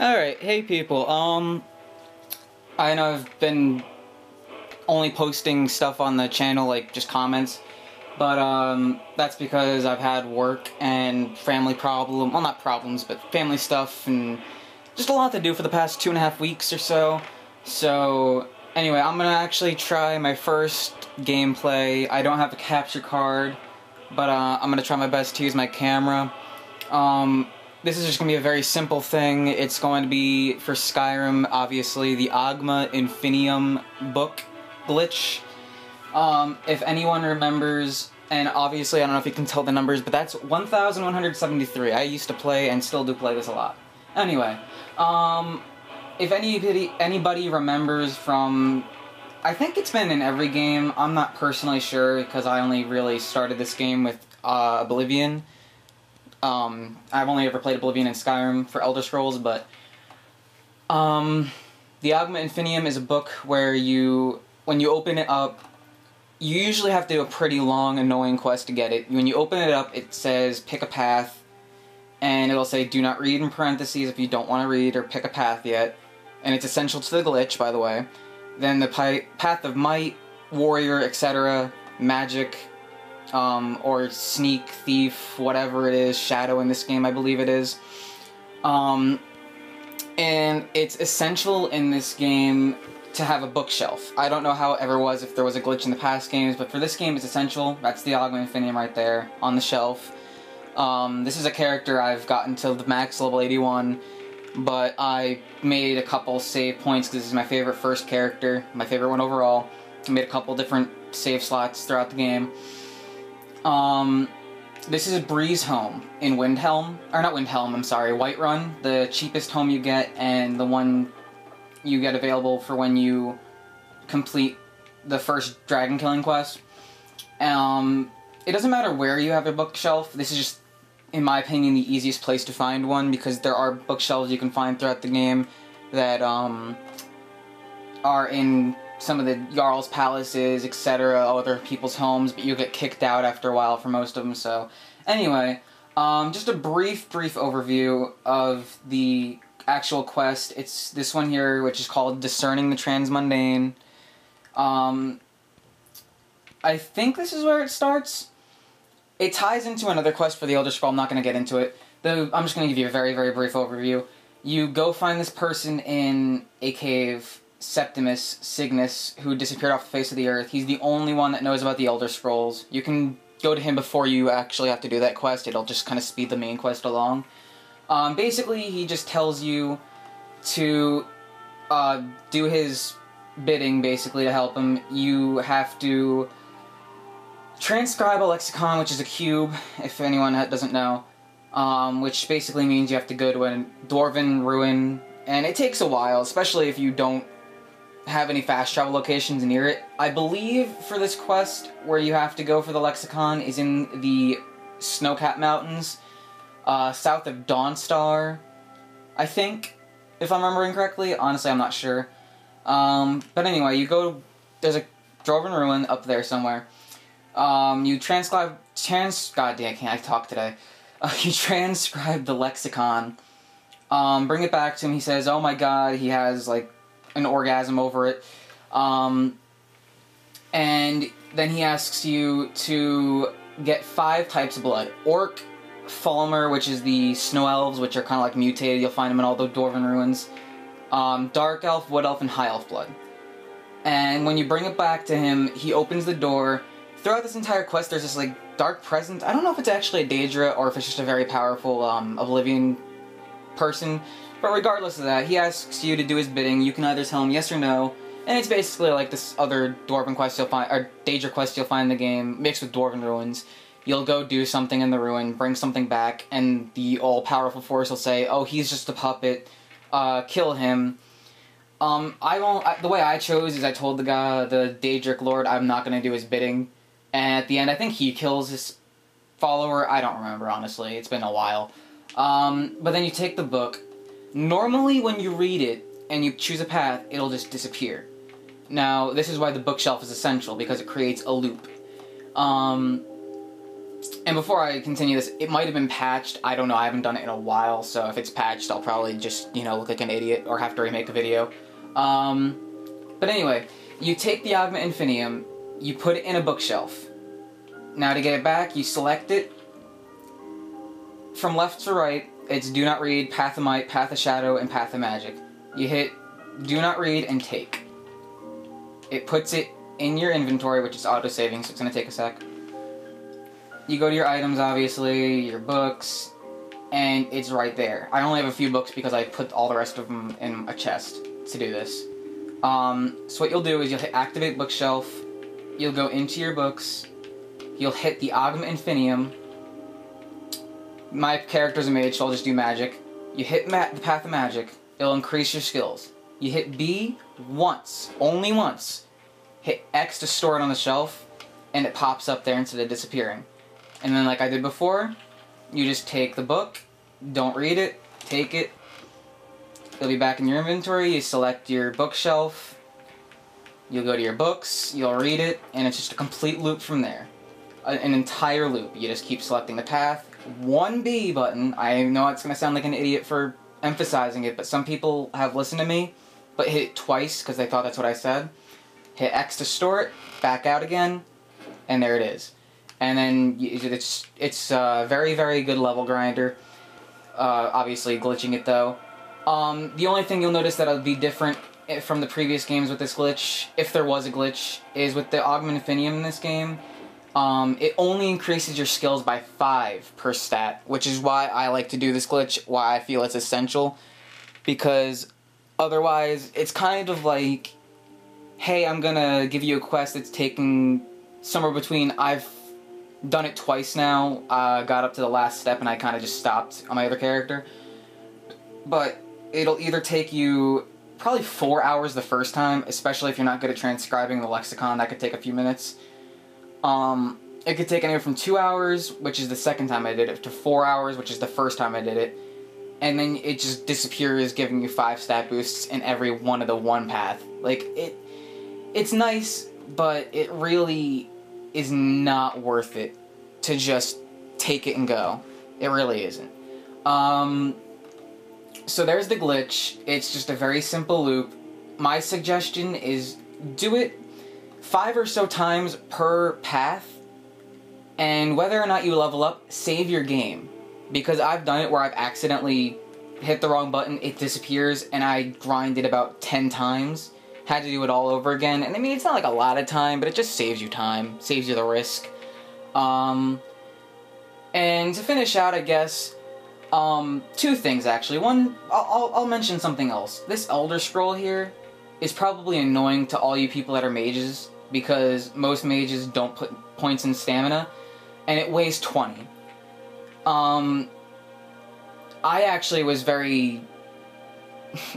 Alright, hey people, I know I've been only posting stuff on the channel, like, just comments, but, that's because I've had work and family well, not problems, but family stuff, and just a lot to do for the past 2.5 weeks or so. So, anyway, I'm gonna actually try my first gameplay. I don't have a capture card, but, I'm gonna try my best to use my camera. This is just going to be a very simple thing. It's going to be, for Skyrim, obviously, the Oghma Infinium book glitch. If anyone remembers, and obviously I don't know if you can tell the numbers, but that's 1,173. I used to play and still do play this a lot. Anyway, if anybody remembers from, I think it's been in every game, I'm not personally sure because I only really started this game with Oblivion. I've only ever played Oblivion and Skyrim for Elder Scrolls, but, the Oghma Infinium is a book where when you open it up, you usually have to do a pretty long, annoying quest to get it. When you open it up, it says, pick a path, and it'll say, do not read in parentheses if you don't want to read or pick a path yet, and it's essential to the glitch, by the way. Then the path of might, warrior, etc., magic, or sneak, thief, whatever it is, shadow in this game, I believe it is. And it's essential in this game to have a bookshelf. I don't know how it ever was if there was a glitch in the past games, but for this game it's essential. That's the Oghma Infinium right there, on the shelf. This is a character I've gotten to the max level 81, but I made a couple save points because this is my favorite first character, my favorite one overall. I made a couple different save slots throughout the game. This is a Breeze home in Windhelm, or not Windhelm, I'm sorry, Whiterun, the cheapest home you get, and the one you get available for when you complete the first dragon killing quest. It doesn't matter where you have a bookshelf, this is just, in my opinion, the easiest place to find one, because there are bookshelves you can find throughout the game that, are in some of the Jarl's palaces, etc., other people's homes, but you get kicked out after a while for most of them, so... Anyway, just a brief overview of the actual quest. It's this one here, which is called Discerning the Transmundane. I think this is where it starts. It ties into another quest for the Elder Scroll. I'm not going to get into it. I'm just going to give you a very brief overview. You go find this person in a cave, Septimus Cygnus, who disappeared off the face of the earth. He's the only one that knows about the Elder Scrolls. You can go to him before you actually have to do that quest. It'll just kind of speed the main quest along. Basically, he just tells you to do his bidding, basically, to help him. You have to transcribe a lexicon, which is a cube, if anyone doesn't know, which basically means you have to go to a dwarven ruin, and it takes a while, especially if you don't have any fast travel locations near it. I believe for this quest, where you have to go for the lexicon is in the Snowcap Mountains, south of Dawnstar, I think, if I'm remembering correctly. Honestly, I'm not sure. But anyway, you go, there's a dwarven ruin up there somewhere. You God damn, can't I talk today? You transcribe the lexicon, bring it back to him. He says, oh my god, he has, like, an orgasm over it, and then he asks you to get 5 types of blood. Orc, Falmer, which is the Snow Elves, which are kind of like mutated, you'll find them in all the Dwarven ruins, Dark Elf, Wood Elf, and High Elf blood. And when you bring it back to him, he opens the door. Throughout this entire quest, there's this, like, dark presence. I don't know if it's actually a Daedra, or if it's just a very powerful, Oblivion person. But regardless of that, he asks you to do his bidding. You can either tell him yes or no, and it's basically like this other Dwarven quest you'll find, or Daedra quest you'll find in the game, mixed with Dwarven ruins. You'll go do something in the ruin, bring something back, and the all-powerful force will say, oh, he's just a puppet, kill him. The way I chose is I told the guy, the Daedric Lord, I'm not going to do his bidding, and at the end I think he kills his follower. I don't remember, honestly, it's been a while. But then you take the book. Normally, when you read it, and you choose a path, it'll just disappear. Now, this is why the bookshelf is essential, because it creates a loop. And before I continue this, it might have been patched. I don't know. I haven't done it in a while, so if it's patched, I'll probably just, you know, look like an idiot or have to remake a video. But anyway, you take the Oghma Infinium, you put it in a bookshelf. Now to get it back, you select it. From left to right, it's Do Not Read, Path of Might, Path of Shadow, and Path of Magic. You hit Do Not Read and Take. It puts it in your inventory, which is auto-saving, so it's going to take a sec. You go to your items, obviously, your books, and it's right there. I only have a few books because I put all the rest of them in a chest to do this. So what you'll do is you'll hit Activate Bookshelf, you'll go into your books, you'll hit the Oghma Infinium. My character's a mage, so I'll just do magic. You hit the Path of Magic, it'll increase your skills. You hit B once, only once. Hit X to store it on the shelf, and it pops up there instead of disappearing. And then like I did before, you just take the book, don't read it, take it, it'll be back in your inventory, you select your bookshelf, you'll go to your books, you'll read it, and it's just a complete loop from there. An entire loop. You just keep selecting the path. 1B button, I know it's going to sound like an idiot for emphasizing it, but some people have listened to me, but hit it twice because they thought that's what I said. Hit X to store it, back out again, and there it is. And then it's a very, very good level grinder. Obviously glitching it though. The only thing you'll notice that'll be different from the previous games with this glitch, if there was a glitch, is with the Oghma Infinium in this game. It only increases your skills by 5 per stat, which is why I like to do this glitch, why I feel it's essential, because otherwise it's kind of like, hey, I'm gonna give you a quest that's taking somewhere between, I've done it twice now, got up to the last step and I kind of just stopped on my other character, but it'll either take you probably 4 hours the first time, especially if you're not good at transcribing the lexicon, that could take a few minutes. It could take anywhere from 2 hours, which is the second time I did it, to 4 hours, which is the first time I did it. And then it just disappears, giving you 5 stat boosts in every one of the one path. Like, it's nice, but it really is not worth it to just take it and go. It really isn't. So there's the glitch. It's just a very simple loop. My suggestion is do it 5 or so times per path, and whether or not you level up, save your game. Because I've done it where I've accidentally hit the wrong button, it disappears, and I grinded about 10 times. Had to do it all over again, and I mean, it's not like a lot of time, but it just saves you time, saves you the risk. And to finish out, I guess, 2 things actually. One, I'll mention something else. This Elder Scroll here is probably annoying to all you people that are mages, because most mages don't put points in stamina, and it weighs 20. I actually was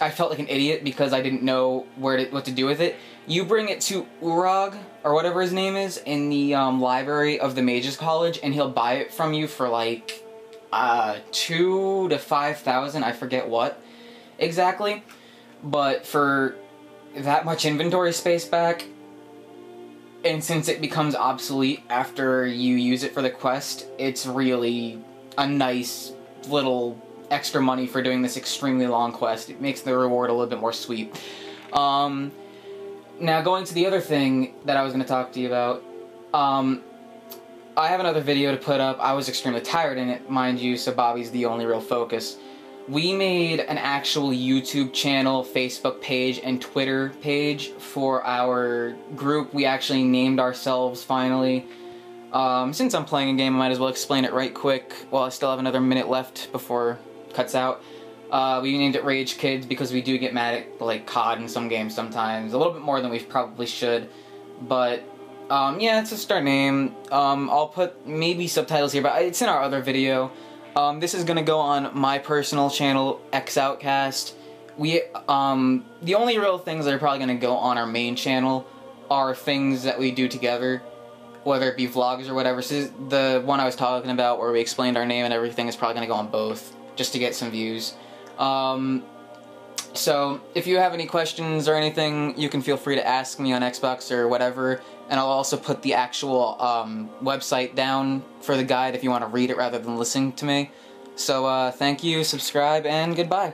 I felt like an idiot because I didn't know what to do with it. You bring it to Urag, or whatever his name is, in the library of the Mages College, and he'll buy it from you for like 2,000 to 5,000, I forget what exactly, but for that much inventory space back, and since it becomes obsolete after you use it for the quest, it's really a nice little extra money for doing this extremely long quest. It makes the reward a little bit more sweet. Now going to the other thing that I was going to talk to you about, I have another video to put up. I was extremely tired in it, mind you, so Bobby's the only real focus. We made an actual YouTube channel, Facebook page, and Twitter page for our group. We actually named ourselves, finally. Since I'm playing a game, I might as well explain it right quick while I still have another minute left before it cuts out. We named it Rage Kids because we do get mad at, like, COD in some games sometimes. A little bit more than we probably should. But, yeah, it's just our name. I'll put maybe subtitles here, but it's in our other video. This is gonna go on my personal channel, X Outcast. The only real things that are probably gonna go on our main channel are things that we do together, whether it be vlogs or whatever. So the one I was talking about where we explained our name and everything is probably gonna go on both, just to get some views. So So, if you have any questions or anything, you can feel free to ask me on Xbox or whatever, and I'll also put the actual website down for the guide if you want to read it rather than listen to me. So, thank you, subscribe, and goodbye.